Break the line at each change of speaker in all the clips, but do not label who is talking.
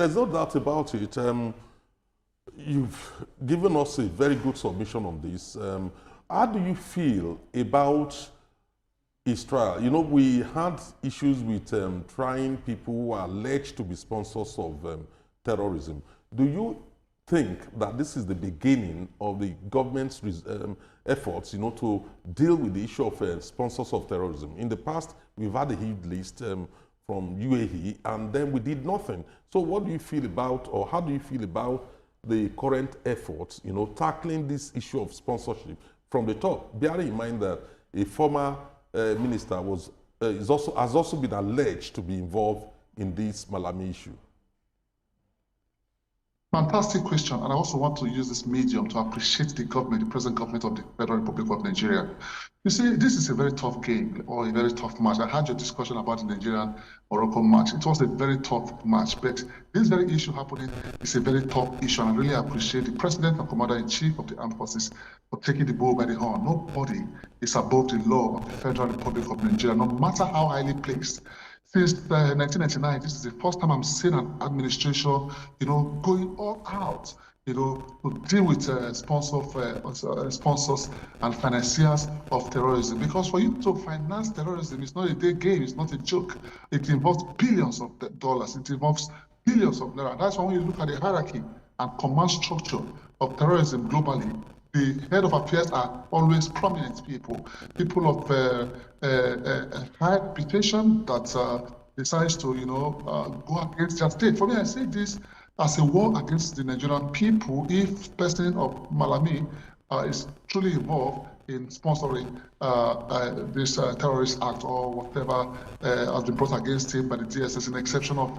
There's no doubt about it. You've given us a very good submission on this. How do you feel about his trial? You know, we had issues with trying people who are alleged to be sponsors of terrorism. Do you think that this is the beginning of the government's efforts, you know, to deal with the issue of sponsors of terrorism? In the past, we've had a huge list from UAE, and then we did nothing. So what do you feel about, or how do you feel about the current efforts, you know, tackling this issue of sponsorship from the top, bearing in mind that a former minister has also been alleged to be involved in this Malami issue?
Fantastic question, and I also want to use this medium to appreciate the government, the present government of the Federal Republic of Nigeria. You see, this is a very tough game, or a very tough match. I had your discussion about the Nigerian-Morocco match. It was a very tough match, but this very issue happening is a very tough issue, and I really appreciate the President and Commander-in-Chief of the Armed Forces for taking the bull by the horn. Nobody is above the law of the Federal Republic of Nigeria, no matter how highly placed. Since 1999, this is the first time I'm seeing an administration, you know, going all out, you know, to deal with sponsors and financiers of terrorism. Because for you to finance terrorism, it's not a day game, it's not a joke. It involves billions of dollars, it involves billions of naira. That's why when you look at the hierarchy and command structure of terrorism globally, the head of affairs are always prominent people of high reputation that decides to, you know, go against their state. For me, I see this as a war against the Nigerian people if President of Malami is truly involved in sponsoring this terrorist act or whatever has been brought against him by the DSS, an exception of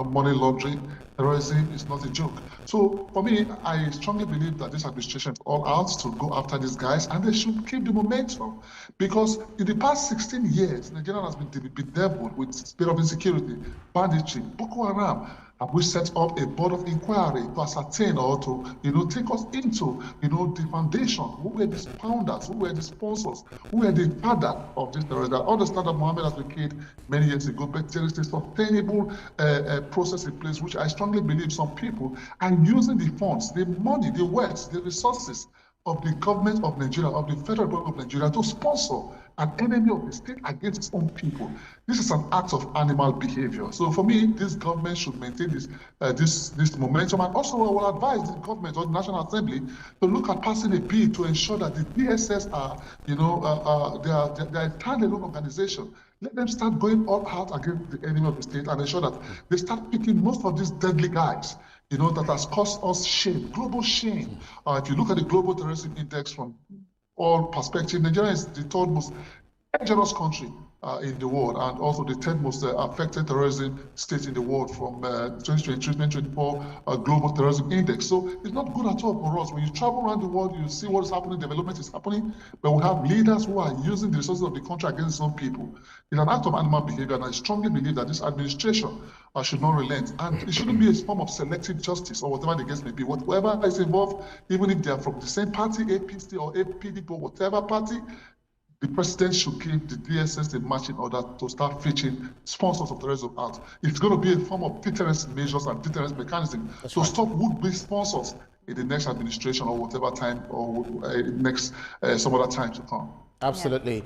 money laundering. Terrorism is not a joke. So for me, I strongly believe that this administration is all out to go after these guys, and they should keep the momentum. Because in the past 16 years, Nigeria has been bedeviled with spirit of insecurity, banditry, Boko Haram. Have we set up a board of inquiry to ascertain or to, you know, take us into, you know, the foundation? Who were the founders? Who were the sponsors? Who were the father of this terrorism? I understand that Mohammed has been killed many years ago, but there is a sustainable process in place, which I strongly believe some people are using the funds, the money, the wealth, the resources of the government of Nigeria, of the Federal Republic of Nigeria, to sponsor an enemy of the state against its own people. This is an act of animal behavior. So for me, this government should maintain this momentum, and also I will advise the government or the National Assembly to look at passing a bill to ensure that the DSS are, you know, they are a standalone organization. Let them start going all out against the enemy of the state and ensure that they start picking most of these deadly guys, you know, that has caused us shame, global shame. If you look at the Global Terrorism Index from all perspectives, Nigeria is the third most dangerous country in the world, and also the 10th most affected terrorism state in the world from 2023-2024 Global Terrorism Index. So it's not good at all for us. When you travel around the world, you see what is happening, development is happening, but we have leaders who are using the resources of the country against some people. It's an act of animal behavior, and I strongly believe that this administration should not relent, and it shouldn't be a form of selective justice or whatever the case may be. Whatever is involved, even if they are from the same party, APC or APDP or whatever party, the president should give the DSS the marching order to start fetching sponsors of terrorism out. It's going to be a form of deterrence measures and deterrence mechanism to stop would-be sponsors in the next administration or whatever time or next some other time to come.
Absolutely.